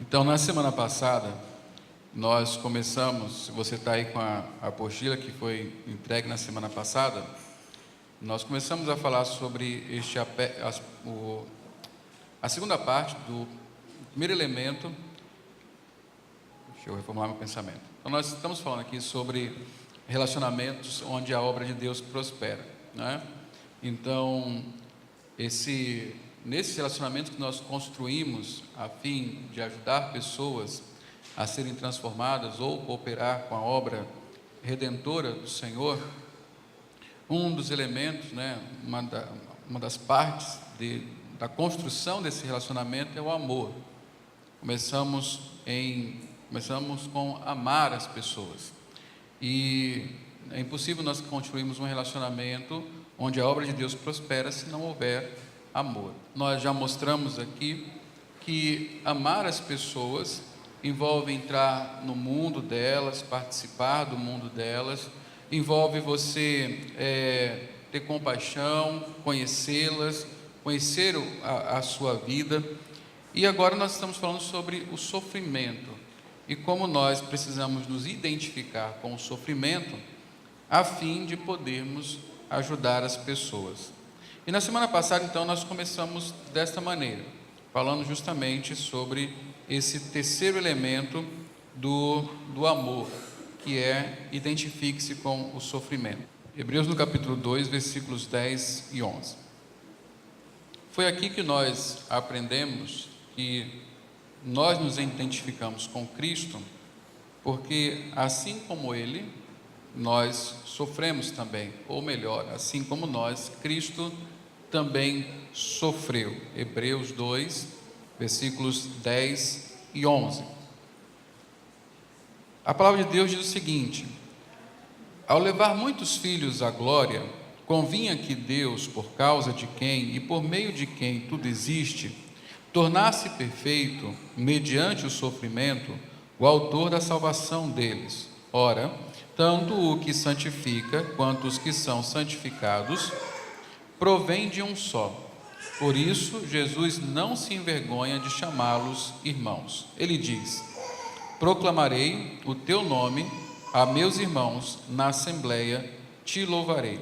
Então, na semana passada, nós começamos, se você está aí com a apostila que foi entregue na semana passada, nós começamos a falar sobre a segunda parte do primeiro elemento. Deixa eu reformular meu pensamento. Então, nós estamos falando aqui sobre relacionamentos onde a obra de Deus prospera, né? Então, nesses relacionamentos que nós construímos a fim de ajudar pessoas a serem transformadas ou cooperar com a obra redentora do Senhor, um dos elementos, né, uma das partes da construção desse relacionamento é o amor. Começamos com amar as pessoas. E é impossível nós construirmos um relacionamento onde a obra de Deus prospera se não houver amor. Nós já mostramos aqui que amar as pessoas envolve entrar no mundo delas, participar do mundo delas, envolve você ter compaixão, conhecê-las, conhecer a sua vida. E agora nós estamos falando sobre o sofrimento e como nós precisamos nos identificar com o sofrimento a fim de podermos ajudar as pessoas. E na semana passada, então, nós começamos desta maneira, falando justamente sobre esse terceiro elemento do amor, que é identifique-se com o sofrimento. Hebreus no capítulo 2, versículos 10 e 11. Foi aqui que nós aprendemos que nós nos identificamos com Cristo, porque assim como Ele, nós sofremos também, ou melhor, assim como nós, Cristo também sofreu. Hebreus 2, versículos 10 e 11. A palavra de Deus diz o seguinte: ao levar muitos filhos à glória, convinha que Deus, por causa de quem e por meio de quem tudo existe, tornasse perfeito, mediante o sofrimento, o autor da salvação deles. Ora, tanto o que santifica quanto os que são santificados provém de um só. Por isso, Jesus não se envergonha de chamá-los irmãos. Ele diz: proclamarei o teu nome a meus irmãos na assembleia, te louvarei.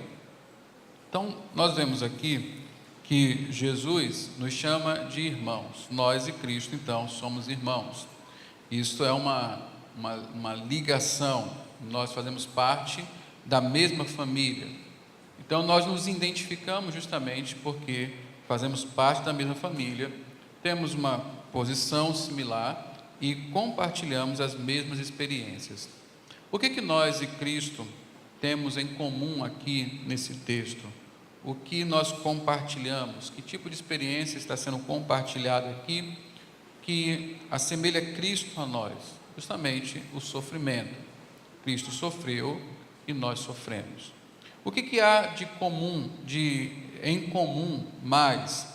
Então, nós vemos aqui que Jesus nos chama de irmãos. Nós e Cristo, então, somos irmãos. Isso é uma ligação. Nós fazemos parte da mesma família. Então, nós nos identificamos justamente porque fazemos parte da mesma família, temos uma posição similar e compartilhamos as mesmas experiências. O que nós e Cristo temos em comum aqui nesse texto? O que nós compartilhamos? Que tipo de experiência está sendo compartilhada aqui que assemelha Cristo a nós? Justamente o sofrimento. Cristo sofreu e nós sofremos. O que há em comum mais?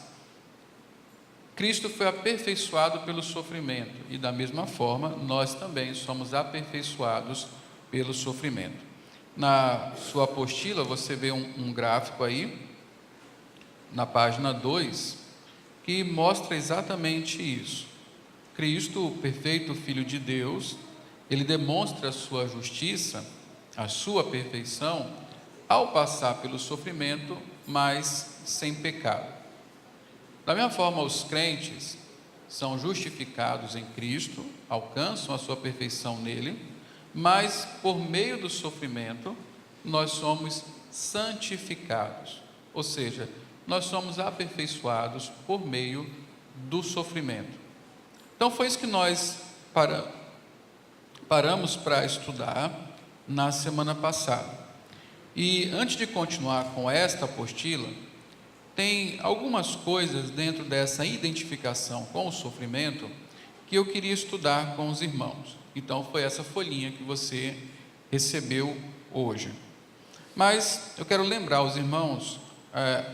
Cristo foi aperfeiçoado pelo sofrimento e da mesma forma nós também somos aperfeiçoados pelo sofrimento. Na sua apostila você vê um gráfico aí, na página 2, que mostra exatamente isso. Cristo, o perfeito Filho de Deus, ele demonstra a sua justiça, a sua perfeição, ao passar pelo sofrimento, mas sem pecado. Da mesma forma, os crentes são justificados em Cristo, alcançam a sua perfeição nele, mas por meio do sofrimento, nós somos santificados, ou seja, nós somos aperfeiçoados por meio do sofrimento. Então foi isso que nós paramos para estudar na semana passada. E antes de continuar com esta apostila, tem algumas coisas dentro dessa identificação com o sofrimento que eu queria estudar com os irmãos. Então foi essa folhinha que você recebeu hoje. Mas eu quero lembrar aos irmãos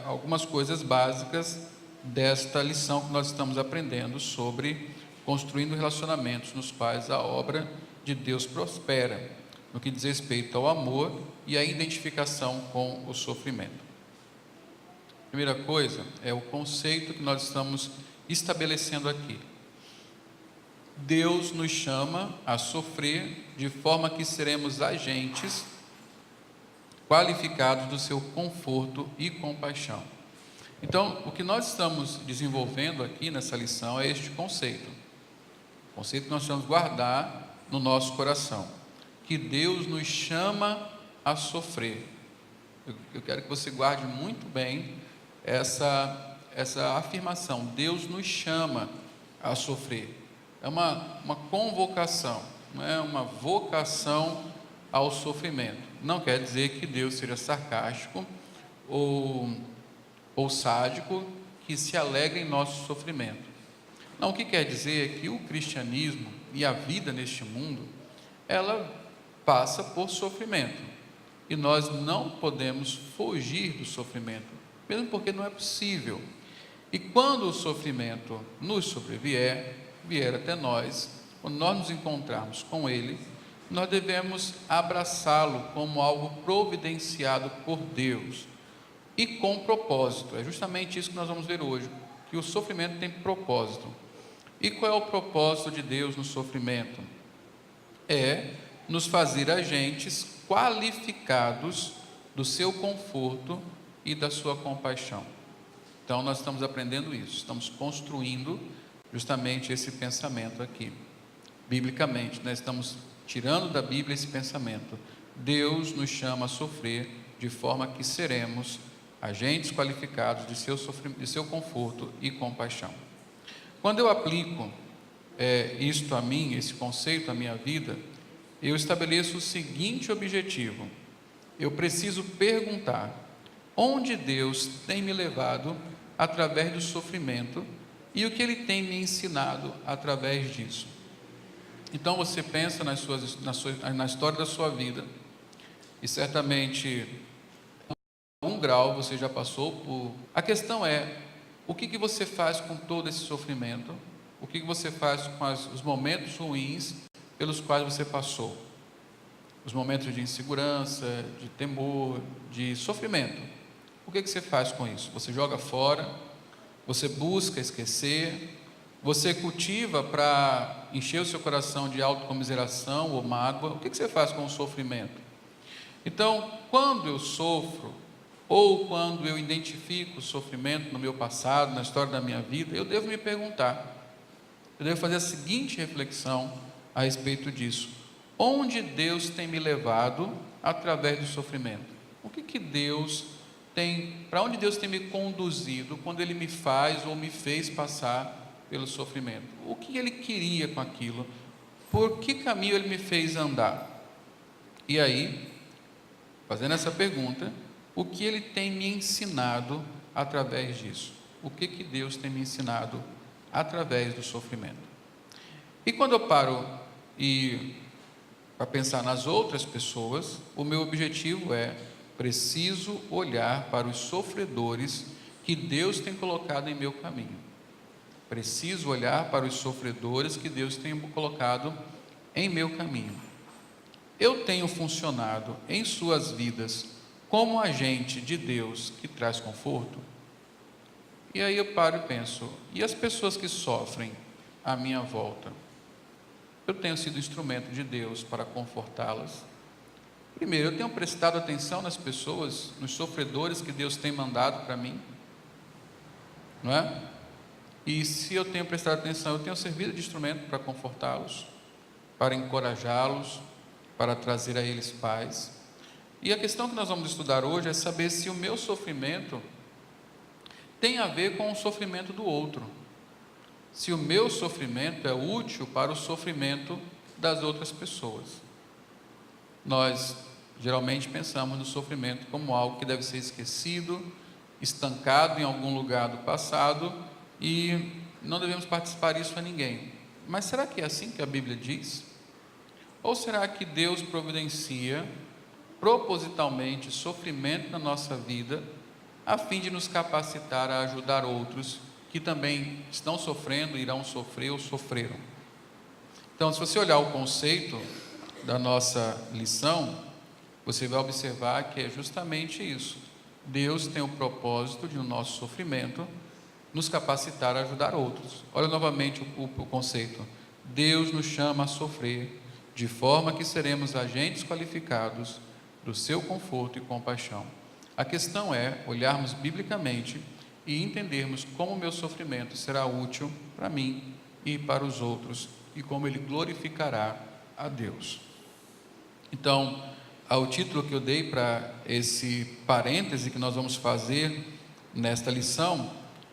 algumas coisas básicas desta lição que nós estamos aprendendo sobre construindo relacionamentos nos quais a obra de Deus prospera, no que diz respeito ao amor e à identificação com o sofrimento. A primeira coisa é o conceito que nós estamos estabelecendo aqui. Deus nos chama a sofrer de forma que seremos agentes qualificados do seu conforto e compaixão. Então, o que nós estamos desenvolvendo aqui nessa lição é este conceito. O conceito que nós vamos guardar no nosso coração. Que Deus nos chama a sofrer. Eu quero que você guarde muito bem essa afirmação. Deus nos chama a sofrer. É uma convocação, não é uma vocação ao sofrimento. Não quer dizer que Deus seja sarcástico ou sádico, que se alegra em nosso sofrimento. Não, o que quer dizer é que o cristianismo e a vida neste mundo, ela passa por sofrimento. E nós não podemos fugir do sofrimento, mesmo porque não é possível. E quando o sofrimento nos sobrevier, vier até nós, quando nós nos encontrarmos com ele, nós devemos abraçá-lo como algo providenciado por Deus e com propósito. É justamente isso que nós vamos ver hoje, que o sofrimento tem propósito. E qual é o propósito de Deus no sofrimento? É nos fazer agentes qualificados do seu conforto e da sua compaixão. Então nós estamos aprendendo isso, estamos construindo justamente esse pensamento aqui. Biblicamente, nós estamos tirando da Bíblia esse pensamento. Deus nos chama a sofrer de forma que seremos agentes qualificados de seu conforto e compaixão. Quando eu aplico isto a mim, esse conceito à minha vida, eu estabeleço o seguinte objetivo: eu preciso perguntar onde Deus tem me levado através do sofrimento e o que Ele tem me ensinado através disso. Então você pensa na história da sua vida e certamente algum grau você já passou por... A questão é, o que você faz com todo esse sofrimento? O que você faz com os momentos ruins pelos quais você passou? Os momentos de insegurança, de temor, de sofrimento. O que você faz com isso? Você joga fora? Você busca esquecer? Você cultiva para encher o seu coração de autocomiseração ou mágoa? O que você faz com o sofrimento? Então, quando eu sofro, ou quando eu identifico o sofrimento no meu passado, na história da minha vida, eu devo me perguntar, eu devo fazer a seguinte reflexão a respeito disso: onde Deus tem me levado através do sofrimento? O que Deus tem, para onde Deus tem me conduzido quando Ele me faz ou me fez passar pelo sofrimento? O que Ele queria com aquilo? Por que caminho Ele me fez andar? E aí, fazendo essa pergunta, o que Ele tem me ensinado através disso? O que Deus tem me ensinado através do sofrimento? E quando eu paro para pensar nas outras pessoas, o meu objetivo é: preciso olhar para os sofredores que Deus tem colocado em meu caminho. Preciso olhar para os sofredores que Deus tem colocado em meu caminho. Eu tenho funcionado em suas vidas como agente de Deus que traz conforto? E aí eu paro e penso: e as pessoas que sofrem à minha volta? Eu tenho sido instrumento de Deus para confortá-las? Primeiro, eu tenho prestado atenção nas pessoas, nos sofredores que Deus tem mandado para mim, não é? E se eu tenho prestado atenção, eu tenho servido de instrumento para confortá-los, para encorajá-los, para trazer a eles paz. E a questão que nós vamos estudar hoje é saber se o meu sofrimento tem a ver com o sofrimento do outro, se o meu sofrimento é útil para o sofrimento das outras pessoas. Nós geralmente pensamos no sofrimento como algo que deve ser esquecido, estancado em algum lugar do passado, e não devemos participar disso a ninguém. Mas será que é assim que a Bíblia diz? Ou será que Deus providencia propositalmente sofrimento na nossa vida, a fim de nos capacitar a ajudar outros que também estão sofrendo, irão sofrer ou sofreram? Então, se você olhar o conceito da nossa lição, você vai observar que é justamente isso. Deus tem o propósito de, no nosso sofrimento, nos capacitar a ajudar outros. Olha novamente o conceito. Deus nos chama a sofrer, de forma que seremos agentes qualificados do seu conforto e compaixão. A questão é olharmos biblicamente e entendermos como o meu sofrimento será útil para mim e para os outros, e como ele glorificará a Deus. Então, o título que eu dei para esse parêntese que nós vamos fazer nesta lição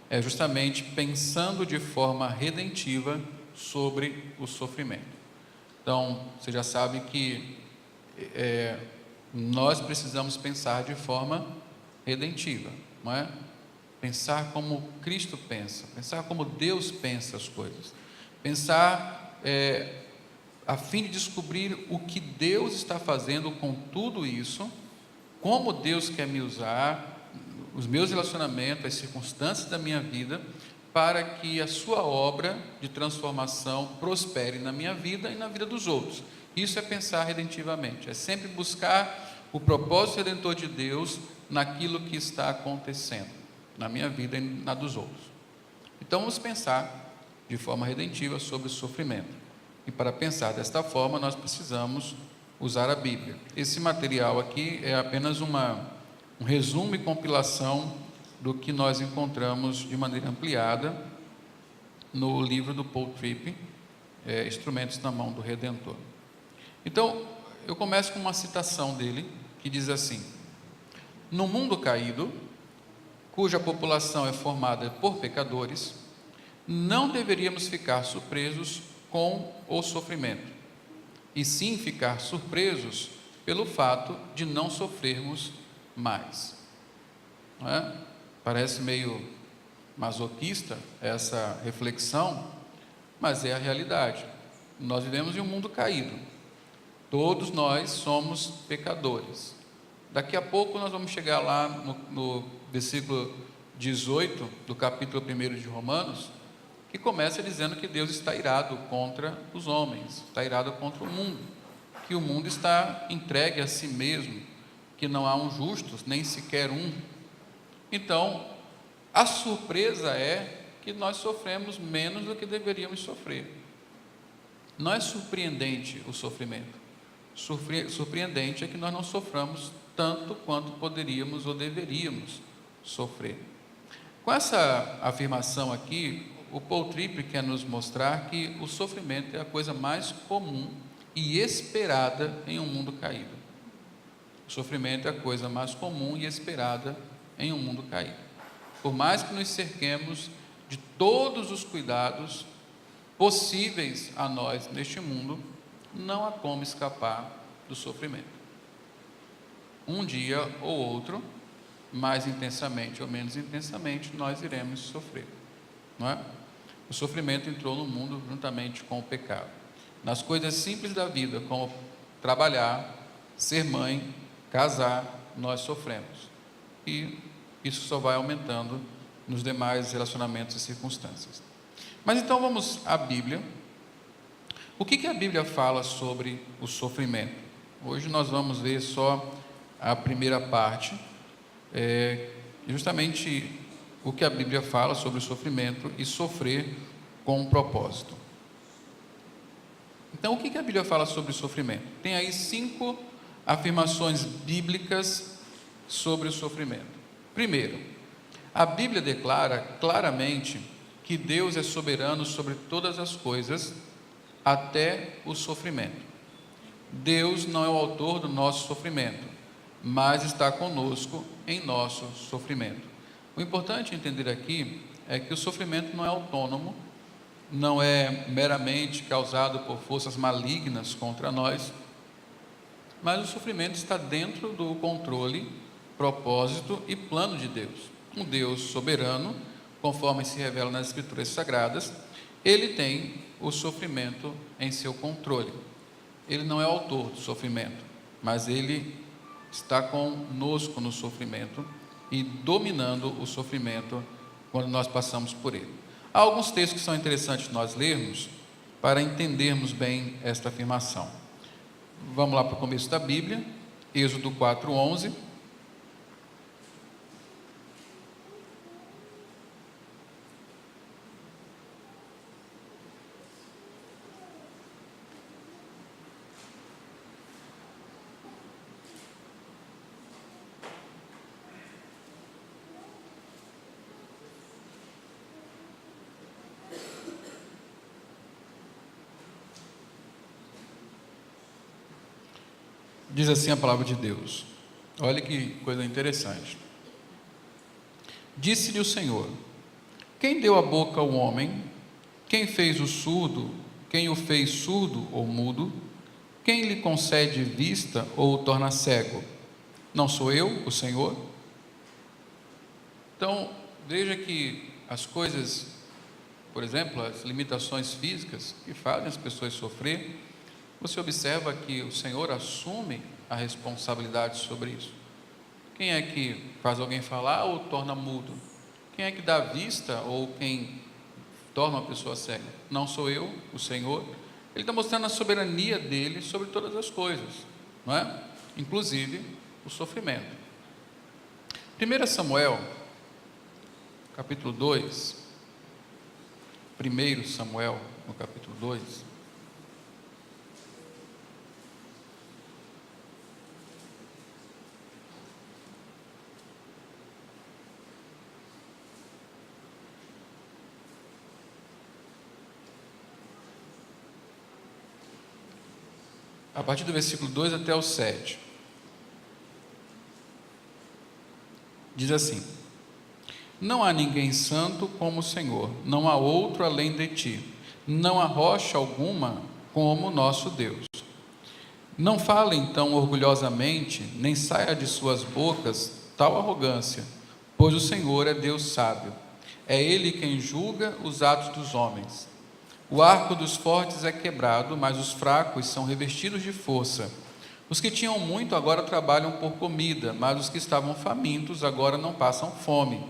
é justamente pensando de forma redentiva sobre o sofrimento. Então, você já sabe que nós precisamos pensar de forma redentiva, não é? Pensar como Cristo pensa, pensar como Deus pensa as coisas, pensar a fim de descobrir o que Deus está fazendo com tudo isso, como Deus quer me usar, os meus relacionamentos, as circunstâncias da minha vida, para que a sua obra de transformação prospere na minha vida e na vida dos outros. Isso é pensar redentivamente, é sempre buscar o propósito redentor de Deus naquilo que está acontecendo, na minha vida e na dos outros. Então vamos pensar de forma redentiva sobre o sofrimento. E para pensar desta forma, nós precisamos usar a Bíblia. Esse material aqui é apenas um resumo e compilação do que nós encontramos de maneira ampliada no livro do Paul Tripp, Instrumentos na Mão do Redentor. Então, eu começo com uma citação dele, que diz assim: no mundo caído, cuja população é formada por pecadores, não deveríamos ficar surpresos com o sofrimento, e sim ficar surpresos pelo fato de não sofrermos mais. Não é? Parece meio masoquista essa reflexão, mas é a realidade. Nós vivemos em um mundo caído, todos nós somos pecadores. Daqui a pouco nós vamos chegar lá no versículo 18 do capítulo 1 de Romanos, que começa dizendo que Deus está irado contra os homens, está irado contra o mundo, que o mundo está entregue a si mesmo, que não há um justo, nem sequer um. Então, a surpresa é que nós sofremos menos do que deveríamos sofrer. Não é surpreendente o sofrimento. Surpreendente é que nós não soframos tanto quanto poderíamos ou deveríamos sofrer. Com essa afirmação aqui, o Paul Tripp quer nos mostrar que o sofrimento é a coisa mais comum e esperada em um mundo caído. O sofrimento é a coisa mais comum e esperada em um mundo caído. Por mais que nos cerquemos de todos os cuidados possíveis a nós neste mundo, não há como escapar do sofrimento. Um dia ou outro, mais intensamente ou menos intensamente, nós iremos sofrer, não é? O sofrimento entrou no mundo juntamente com o pecado. Nas coisas simples da vida, como trabalhar, ser mãe, casar, nós sofremos. E isso só vai aumentando nos demais relacionamentos e circunstâncias. Mas então vamos à Bíblia. O que a Bíblia fala sobre o sofrimento? Hoje nós vamos ver só a primeira parte, justamente o que a Bíblia fala sobre o sofrimento e sofrer com um propósito. Então, o que a Bíblia fala sobre o sofrimento? Tem aí 5 afirmações bíblicas sobre o sofrimento. Primeiro, a Bíblia declara claramente que Deus é soberano sobre todas as coisas, até o sofrimento. Deus não é o autor do nosso sofrimento, mas está conosco em nosso sofrimento. O importante entender aqui é que o sofrimento não é autônomo, não é meramente causado por forças malignas contra nós, mas o sofrimento está dentro do controle, propósito e plano de Deus. Um Deus soberano, conforme se revela nas Escrituras Sagradas, ele tem o sofrimento em seu controle. Ele não é autor do sofrimento, mas ele está conosco no sofrimento e dominando o sofrimento quando nós passamos por ele. Há alguns textos que são interessantes nós lermos para entendermos bem esta afirmação. Vamos lá para o começo da Bíblia, Êxodo 4:11. Diz assim a palavra de Deus. Olha que coisa interessante. Disse-lhe o Senhor: quem deu a boca ao homem? Quem fez o surdo? Quem o fez surdo ou mudo? Quem lhe concede vista ou o torna cego? Não sou eu, o Senhor? Então, veja que as coisas, por exemplo, as limitações físicas que fazem as pessoas sofrer, você observa que o Senhor assume a responsabilidade sobre isso. Quem é que faz alguém falar ou torna mudo? Quem é que dá vista ou quem torna uma pessoa cega? Não sou eu, o Senhor. Ele está mostrando a soberania dele sobre todas as coisas, não é? Inclusive o sofrimento. 1 Samuel, capítulo 2. 1 Samuel, no capítulo 2. A partir do versículo 2 até o 7. Diz assim: não há ninguém santo como o Senhor, não há outro além de ti, não há rocha alguma como nosso Deus. Não fale então orgulhosamente, nem saia de suas bocas tal arrogância, pois o Senhor é Deus sábio, é Ele quem julga os atos dos homens. O arco dos fortes é quebrado, mas os fracos são revestidos de força. Os que tinham muito agora trabalham por comida, mas os que estavam famintos agora não passam fome.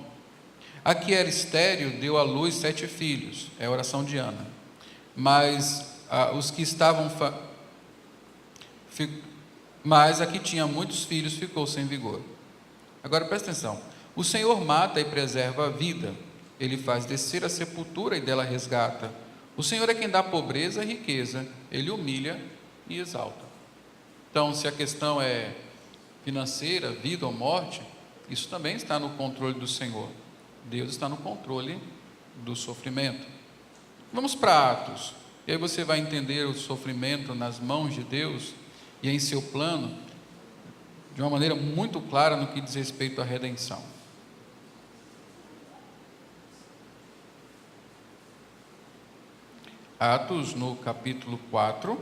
A que era estéril deu à luz 7 filhos, é a oração de Ana. Mas os que estavam mas a que tinha muitos filhos ficou sem vigor. Agora presta atenção: o Senhor mata e preserva a vida, Ele faz descer a sepultura e dela resgata. O Senhor é quem dá pobreza e riqueza, Ele humilha e exalta. Então, se a questão é financeira, vida ou morte, isso também está no controle do Senhor. Deus está no controle do sofrimento. Vamos para Atos, e aí você vai entender o sofrimento nas mãos de Deus e em seu plano, de uma maneira muito clara no que diz respeito à redenção. Atos, no capítulo 4,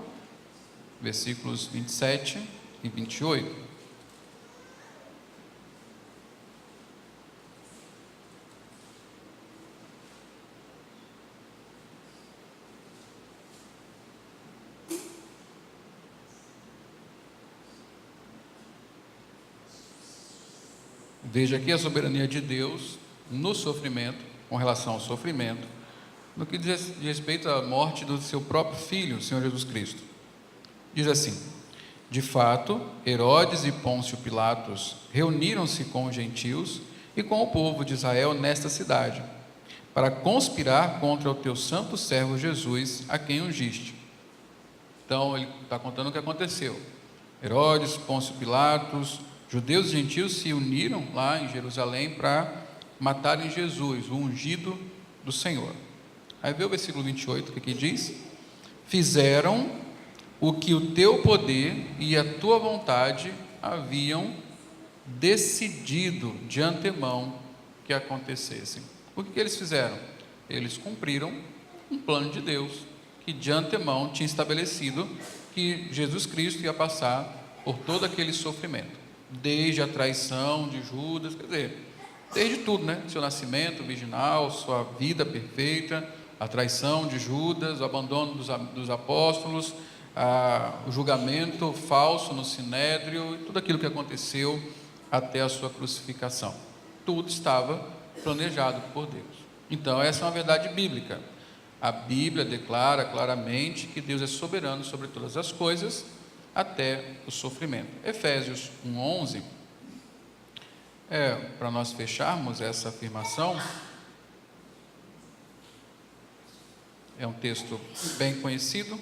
versículos 27 e 28. Veja aqui a soberania de Deus no sofrimento, com relação ao sofrimento, no que diz respeito à morte do seu próprio Filho, o Senhor Jesus Cristo. Diz assim: de fato, Herodes e Pôncio Pilatos reuniram-se com os gentios e com o povo de Israel nesta cidade, para conspirar contra o teu santo servo Jesus, a quem ungiste. Então, ele está contando o que aconteceu. Herodes, Pôncio Pilatos, judeus e gentios se uniram lá em Jerusalém para matarem Jesus, o ungido do Senhor. Aí vê o versículo 28, que aqui diz: fizeram o que o teu poder e a tua vontade haviam decidido de antemão que acontecessem. O que eles fizeram? Eles cumpriram um plano de Deus, que de antemão tinha estabelecido que Jesus Cristo ia passar por todo aquele sofrimento, desde a traição de Judas, quer dizer, desde tudo, né? Seu nascimento virginal, sua vida perfeita, a traição de Judas, o abandono dos apóstolos, o julgamento falso no Sinédrio, e tudo aquilo que aconteceu até a sua crucificação. Tudo estava planejado por Deus. Então, essa é uma verdade bíblica. A Bíblia declara claramente que Deus é soberano sobre todas as coisas, até o sofrimento. Efésios 1:11, para nós fecharmos essa afirmação, é um texto bem conhecido.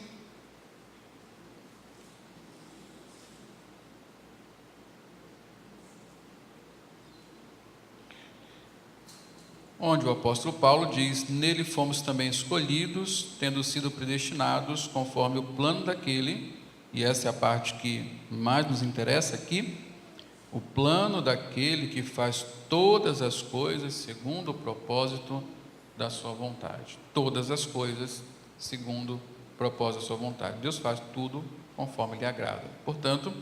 Onde o apóstolo Paulo diz: nele fomos também escolhidos, tendo sido predestinados conforme o plano daquele e essa é a parte que mais nos interessa aqui, o plano daquele que faz todas as coisas segundo o propósito da sua vontade. Todas as coisas segundo o propósito da sua vontade. Deus faz tudo conforme lhe agrada. Portanto,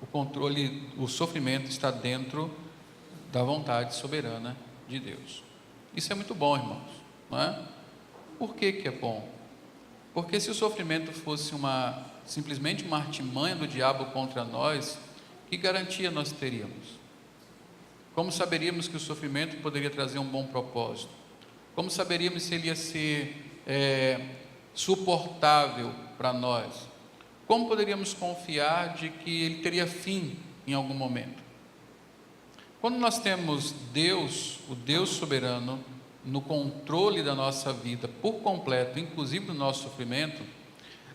o controle, o sofrimento está dentro da vontade soberana de Deus. Isso é muito bom, irmãos, não é? Por que que é bom? Porque se o sofrimento fosse simplesmente uma artimanha do diabo contra nós, que garantia nós teríamos? Como saberíamos que o sofrimento poderia trazer um bom propósito? Como saberíamos se ele ia ser suportável para nós? Como poderíamos confiar de que ele teria fim em algum momento? Quando nós temos Deus, o Deus soberano, no controle da nossa vida por completo, inclusive do nosso sofrimento,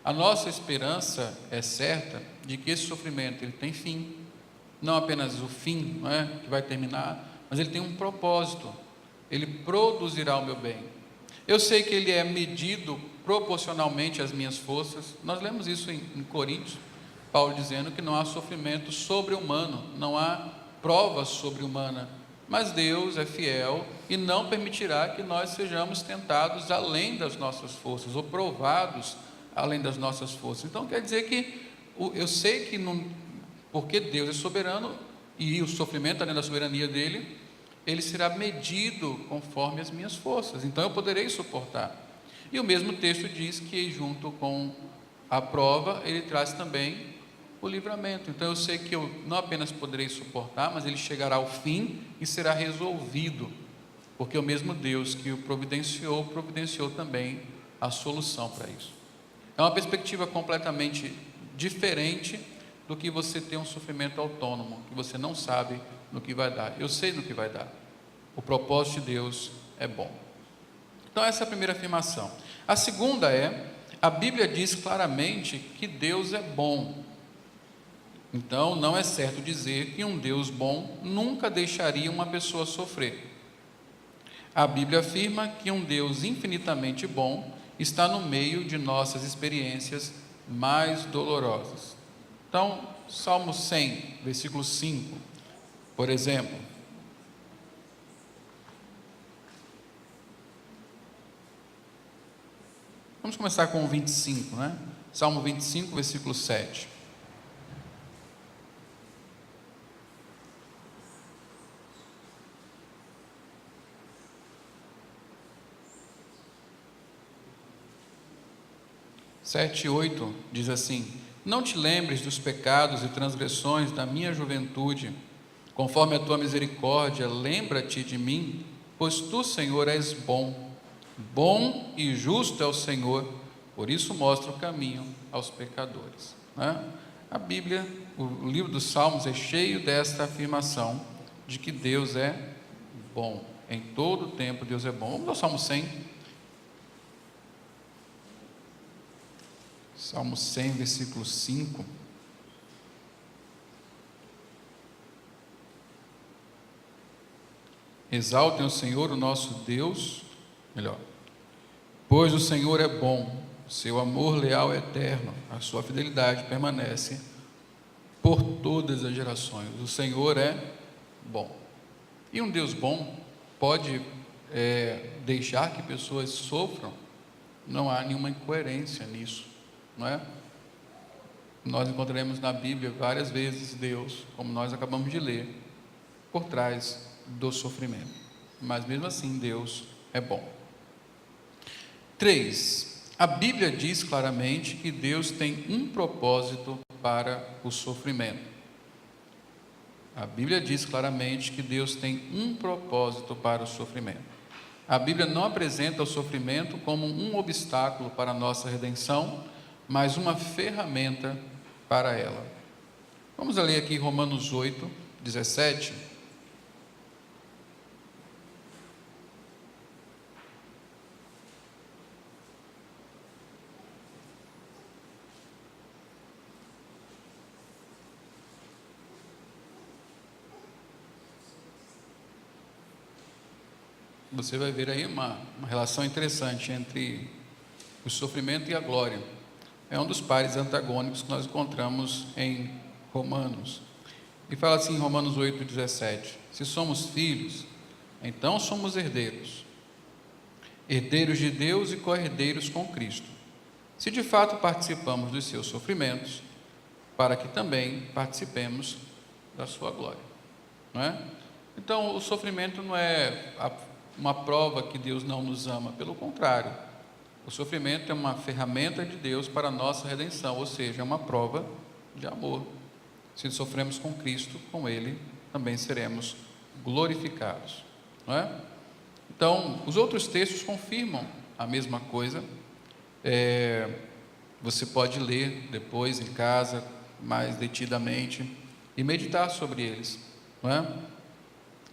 a nossa esperança é certa de que esse sofrimento ele tem fim. Não apenas o fim, não é, que vai terminar, mas ele tem um propósito. Ele produzirá o meu bem. Eu sei que ele é medido proporcionalmente às minhas forças. Nós lemos isso em Coríntios, Paulo dizendo que não há sofrimento sobre-humano, não há prova sobre-humana, mas Deus é fiel e não permitirá que nós sejamos tentados além das nossas forças, ou provados além das nossas forças. Então quer dizer que eu sei que porque Deus é soberano e o sofrimento além da soberania dele, ele será medido conforme as minhas forças, então eu poderei suportar. E o mesmo texto diz que junto com a prova, ele traz também o livramento. Então eu sei que eu não apenas poderei suportar, mas ele chegará ao fim e será resolvido, porque o mesmo Deus que o providenciou também a solução para isso. É uma perspectiva completamente diferente do que você ter um sofrimento autônomo, que você não sabe no que vai dar. Eu sei no que vai dar. O propósito de Deus é bom. Então essa é a primeira afirmação. A segunda a Bíblia diz claramente que Deus é bom. Então não é certo dizer que um Deus bom nunca deixaria uma pessoa sofrer. A Bíblia afirma que um Deus infinitamente bom está no meio de nossas experiências mais dolorosas. Então, Salmo 100, versículo 5, por exemplo. Vamos começar com o 25, né? Salmo 25, versículo 7. Sete e 8 diz assim: não te lembres dos pecados e transgressões da minha juventude, conforme a tua misericórdia, lembra-te de mim, pois tu, Senhor, és bom. Bom e justo é o Senhor, por isso mostra o caminho aos pecadores. A Bíblia, o livro dos Salmos é cheio desta afirmação de que Deus é bom. Em todo o tempo Deus é bom. Vamos ao Salmo 100. Salmo 100, versículo 5. Exaltem o Senhor, o nosso Deus, pois o Senhor é bom, seu amor leal é eterno, a sua fidelidade permanece por todas as gerações. O Senhor é bom. E um Deus bom pode deixar que pessoas sofram? Não há nenhuma incoerência nisso, não é? Nós encontraremos na Bíblia várias vezes Deus, como nós acabamos de ler, por trás do sofrimento, mas mesmo assim Deus é bom. 3. A Bíblia diz claramente que Deus tem um propósito para o sofrimento. A Bíblia diz claramente que Deus tem um propósito para o sofrimento. A Bíblia não apresenta o sofrimento como um obstáculo para a nossa redenção, mas uma ferramenta para ela. Vamos ler aqui Romanos 8, 17. Você vai ver aí uma relação interessante entre o sofrimento e a glória. é um dos pares antagônicos que nós encontramos em Romanos. E fala assim em Romanos 8,17: se somos filhos, então somos herdeiros, herdeiros de Deus e co-herdeiros com Cristo, se de fato participamos dos seus sofrimentos, para que também participemos da sua glória. Não é? Então, o sofrimento não é uma prova que Deus não nos ama, pelo contrário, o sofrimento é uma ferramenta de Deus para a nossa redenção, ou seja, é uma prova de amor. Se sofremos com Cristo, com Ele também seremos glorificados. Não é? Então, os outros textos confirmam a mesma coisa. Você pode ler depois em casa, mais detidamente, e meditar sobre eles. Não é?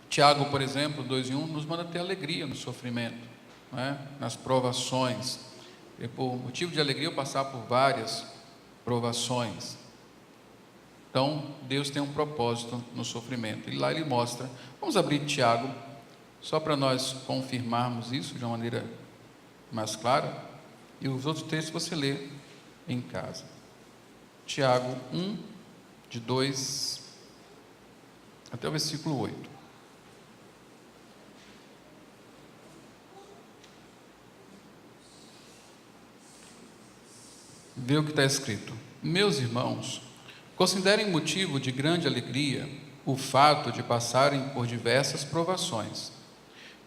Tiago, por exemplo, 2:1, nos manda ter alegria no sofrimento, não é? Nas provações. E por motivo de alegria eu passar por várias provações. Então, Deus tem um propósito no sofrimento. E lá ele mostra. Vamos abrir Tiago, só para nós confirmarmos isso de uma maneira mais clara. E os outros textos você lê em casa. Tiago 1, de 2 até o versículo 8. Vê o que está escrito: meus irmãos, considerem motivo de grande alegria o fato de passarem por diversas provações,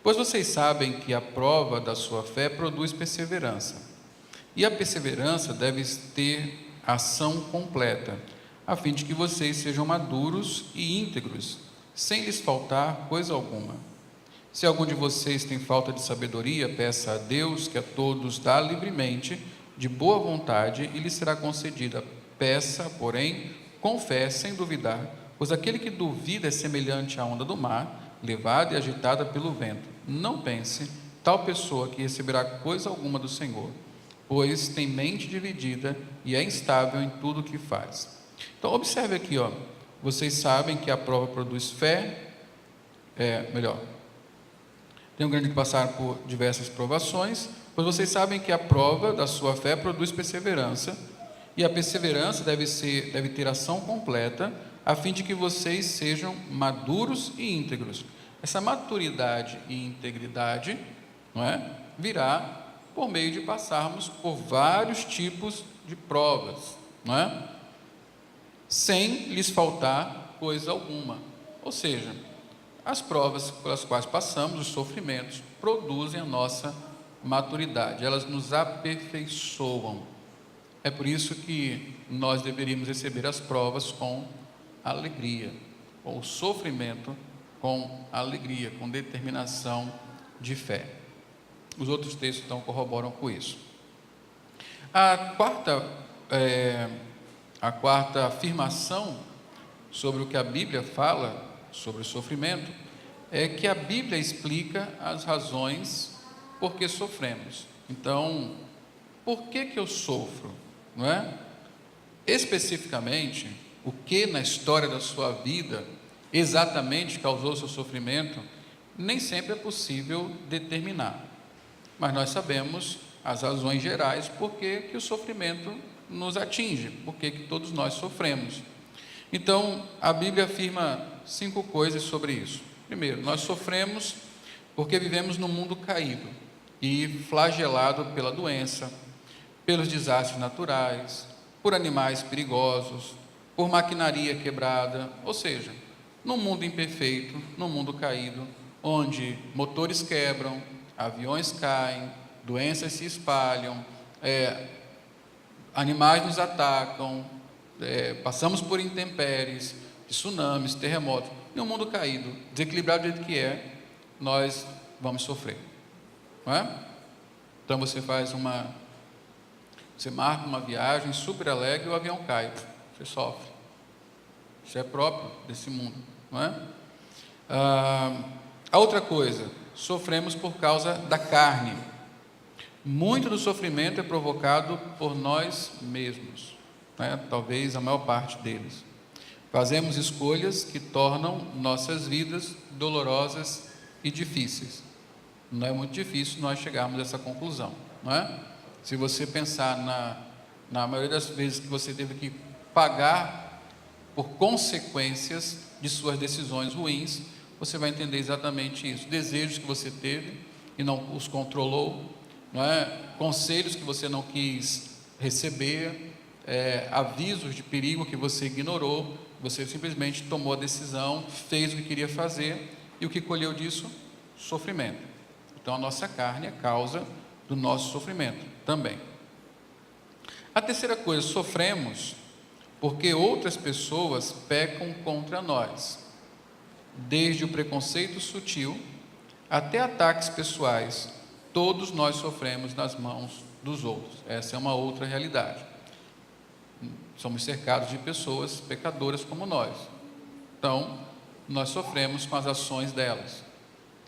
pois vocês sabem que a prova da sua fé produz perseverança, e a perseverança deve ter ação completa, a fim de que vocês sejam maduros e íntegros, sem lhes faltar coisa alguma. Se algum de vocês tem falta de sabedoria, peça a Deus, que a todos dá livremente, de boa vontade, e lhe será concedida. Peça, porém, com fé, sem duvidar, pois aquele que duvida é semelhante à onda do mar, levada e agitada pelo vento. Não pense tal pessoa que receberá coisa alguma do Senhor, pois tem mente dividida e é instável em tudo o que faz. Então, observe aqui, vocês sabem que a prova produz fé, tem um grande que passar por diversas provações, pois vocês sabem que a prova da sua fé produz perseverança, e a perseverança deve ter ação completa, a fim de que vocês sejam maduros e íntegros. Essa maturidade e integridade, não é, virá por meio de passarmos por vários tipos de provas, não é? Sem lhes faltar coisa alguma. Ou seja, as provas pelas quais passamos, os sofrimentos, produzem a nossa maturidade, elas nos aperfeiçoam. É por isso que nós deveríamos receber as provas com alegria, ou o sofrimento com alegria, com determinação de fé. Os outros textos então corroboram com isso. A quarta afirmação sobre o que a Bíblia fala sobre o sofrimento é que a Bíblia explica as razões por que sofremos. Então, por que eu sofro? Não é? Especificamente, o que na história da sua vida exatamente causou seu sofrimento, nem sempre é possível determinar. Mas nós sabemos as razões gerais por que o sofrimento nos atinge, por que todos nós sofremos. Então, a Bíblia afirma 5 coisas sobre isso. Primeiro, nós sofremos porque vivemos num mundo caído e flagelado pela doença, pelos desastres naturais, por animais perigosos, por maquinaria quebrada, ou seja, num mundo imperfeito, num mundo caído, onde motores quebram, aviões caem, doenças se espalham, animais nos atacam, passamos por intempéries, tsunamis, terremotos. Em um mundo caído, desequilibrado do jeito que é, nós vamos sofrer, não é? Então você marca uma viagem super alegre e o avião cai, você sofre. Isso é próprio desse mundo, não é? A outra coisa, sofremos por causa da carne. Muito do sofrimento é provocado por nós mesmos, né? Talvez a maior parte deles. Fazemos escolhas que tornam nossas vidas dolorosas e difíceis. Não é muito difícil nós chegarmos a essa conclusão, não é? Se você pensar na maioria das vezes que você teve que pagar por consequências de suas decisões ruins, você vai entender exatamente isso. Desejos que você teve e não os controlou, não é? Conselhos que você não quis receber, avisos de perigo que você ignorou, você simplesmente tomou a decisão, fez o que queria fazer, e o que colheu disso? Sofrimento. Então a nossa carne é causa do nosso sofrimento também. A terceira coisa, sofremos porque outras pessoas pecam contra nós, desde o preconceito sutil até ataques pessoais. Todos nós sofremos nas mãos dos outros. Essa é uma outra realidade. Somos cercados de pessoas pecadoras como nós. Então, nós sofremos com as ações delas.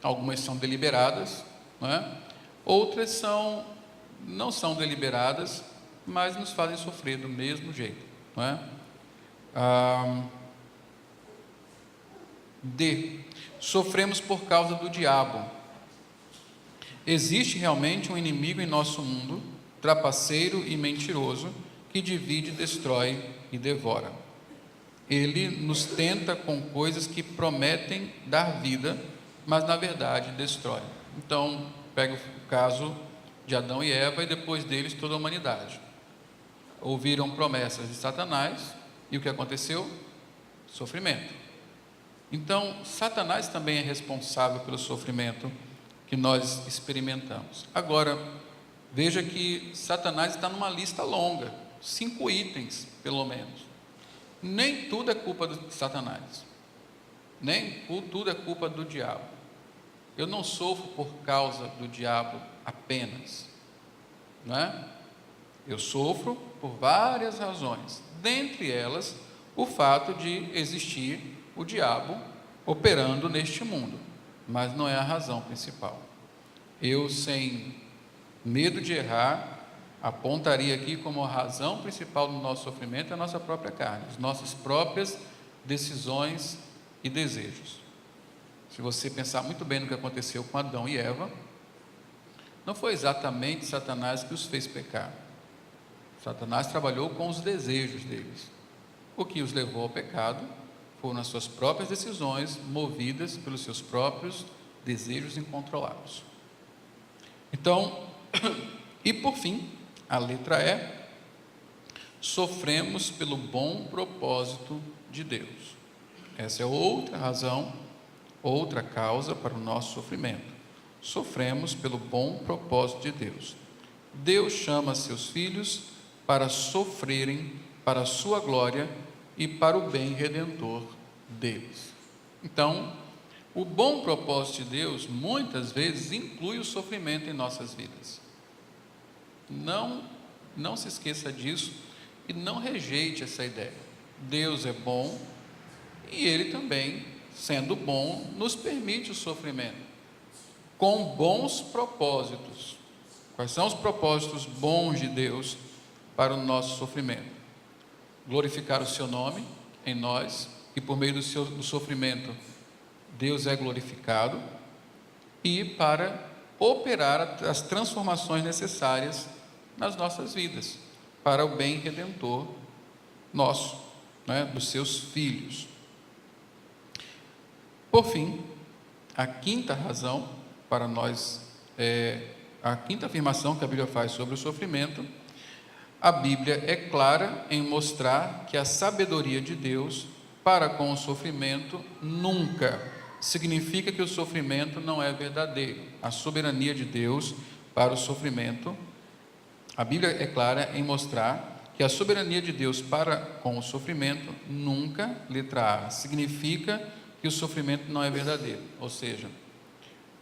Algumas são deliberadas, não é? Outras não são deliberadas, mas nos fazem sofrer do mesmo jeito, não é? Sofremos por causa do diabo. Existe realmente um inimigo em nosso mundo, trapaceiro e mentiroso, que divide, destrói e devora. Ele nos tenta com coisas que prometem dar vida, mas na verdade destrói. Então, pega o caso de Adão e Eva e depois deles toda a humanidade. Ouviram promessas de Satanás e o que aconteceu? Sofrimento. Então, Satanás também é responsável pelo sofrimento que nós experimentamos. Agora, veja que Satanás está numa lista longa, 5 itens, pelo menos. Nem tudo é culpa de Satanás, nem tudo é culpa do diabo. Eu não sofro por causa do diabo apenas, não é? Eu sofro por várias razões, dentre elas o fato de existir o diabo operando neste mundo, mas não é a razão principal. Eu, sem medo de errar, apontaria aqui como a razão principal do nosso sofrimento a nossa própria carne, as nossas próprias decisões e desejos. Se você pensar muito bem no que aconteceu com Adão e Eva, não foi exatamente Satanás que os fez pecar. Satanás trabalhou com os desejos deles. O que os levou ao pecado foram as suas próprias decisões, movidas pelos seus próprios desejos incontrolados. Então, e por fim, a letra E, sofremos pelo bom propósito de Deus. Essa é outra razão, outra causa para o nosso sofrimento. Sofremos pelo bom propósito de Deus. Deus chama seus filhos para sofrerem para a sua glória e para o bem redentor deles. Então, o bom propósito de Deus muitas vezes inclui o sofrimento em nossas vidas. Não se esqueça disso e não rejeite essa ideia. Deus é bom e Ele também, sendo bom, nos permite o sofrimento com bons propósitos. Quais são os propósitos bons de Deus para o nosso sofrimento? Glorificar o seu nome em nós, e por meio do sofrimento Deus é glorificado, e para operar as transformações necessárias nas nossas vidas, para o bem redentor nosso, né, dos seus filhos. Por fim, a quinta razão para nós, a quinta afirmação que a Bíblia faz sobre o sofrimento, a Bíblia é clara em mostrar que a sabedoria de Deus para com o sofrimento nunca significa que o sofrimento não é verdadeiro. A soberania de Deus para o sofrimento, a Bíblia é clara em mostrar que a soberania de Deus para com o sofrimento nunca, letra A, significa que o sofrimento não é verdadeiro. Ou seja,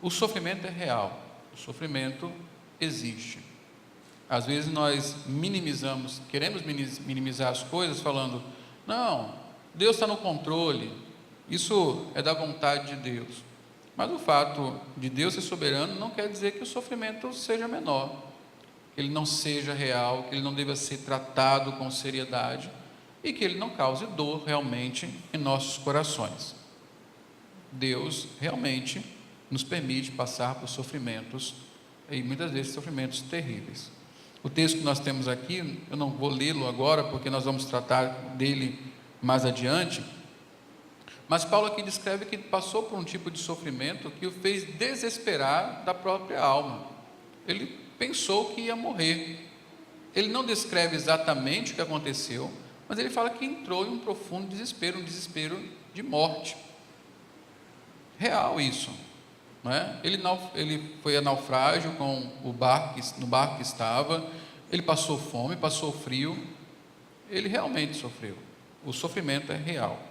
o sofrimento é real, o sofrimento existe. Às vezes nós queremos minimizar as coisas falando, não, Deus está no controle, isso é da vontade de Deus. Mas o fato de Deus ser soberano não quer dizer que o sofrimento seja menor, que ele não seja real, que ele não deva ser tratado com seriedade e que ele não cause dor realmente em nossos corações. Deus realmente nos permite passar por sofrimentos, e muitas vezes sofrimentos terríveis. O texto que nós temos aqui, eu não vou lê-lo agora, porque nós vamos tratar dele mais adiante, mas Paulo aqui descreve que passou por um tipo de sofrimento que o fez desesperar da própria alma. Ele pensou que ia morrer. Ele não descreve exatamente o que aconteceu, mas ele fala que entrou em um profundo desespero, um desespero de morte. Real isso, não é? Ele foi a naufrágio com no barco que estava, ele passou fome, passou frio, ele realmente sofreu. O sofrimento é real.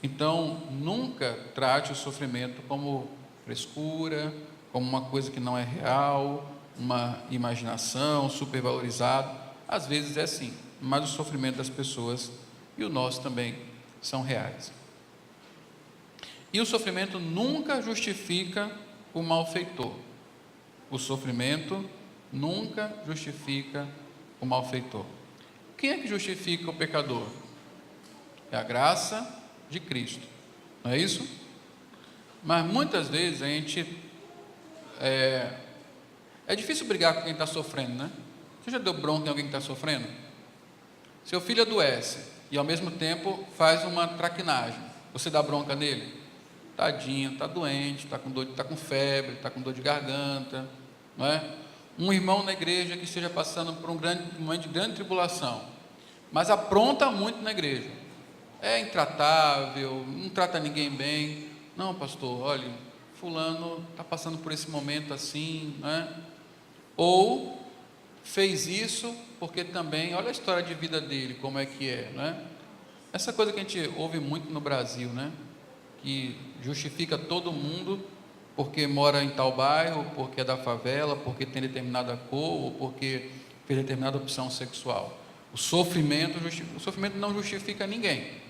Então, nunca trate o sofrimento como frescura, como uma coisa que não é real, uma imaginação, supervalorizado. Às vezes é assim, mas o sofrimento das pessoas e o nosso também são reais. E o sofrimento nunca justifica o malfeitor. O sofrimento nunca justifica o malfeitor. Quem é que justifica o pecador? É a graça de Cristo, não é isso? Mas muitas vezes a gente é difícil brigar com quem está sofrendo, né? Você já deu bronca em alguém que está sofrendo? Seu filho adoece e ao mesmo tempo faz uma traquinagem, você dá bronca nele? Tadinho, está doente, está com dor, está com febre, está com dor de garganta, não é? Um irmão na igreja que esteja passando por um momento de grande tribulação, mas apronta muito na igreja, é intratável, não trata ninguém bem. Não, pastor, olha, fulano está passando por esse momento assim, né? Ou fez isso porque também, olha a história de vida dele, como é que é, né? Essa coisa que a gente ouve muito no Brasil, né? Que justifica todo mundo porque mora em tal bairro, porque é da favela, porque tem determinada cor, ou porque fez determinada opção sexual. O sofrimento não justifica ninguém.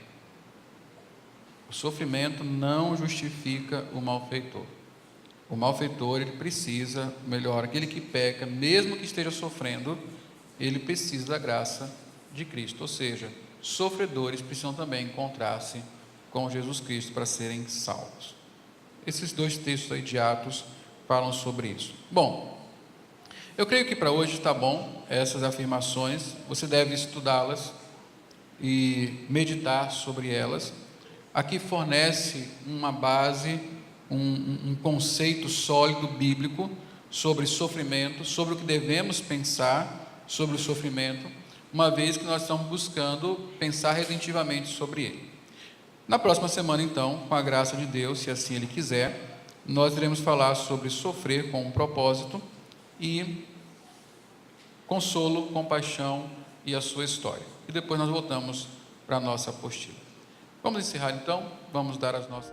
O sofrimento não justifica o malfeitor. O malfeitor, ele precisa, melhor, aquele que peca, mesmo que esteja sofrendo, ele precisa da graça de Cristo. Ou seja, sofredores precisam também encontrar-se com Jesus Cristo para serem salvos. Esses dois textos aí de Atos falam sobre isso. Bom, eu creio que para hoje está bom essas afirmações, você deve estudá-las e meditar sobre elas. Aqui fornece uma base, um conceito sólido bíblico sobre sofrimento, sobre o que devemos pensar sobre o sofrimento, uma vez que nós estamos buscando pensar redentivamente sobre ele. Na próxima semana, então, com a graça de Deus, se assim Ele quiser, nós iremos falar sobre sofrer com um propósito e consolo, compaixão e a sua história. E depois nós voltamos para a nossa apostila. Vamos encerrar então, vamos dar as nossas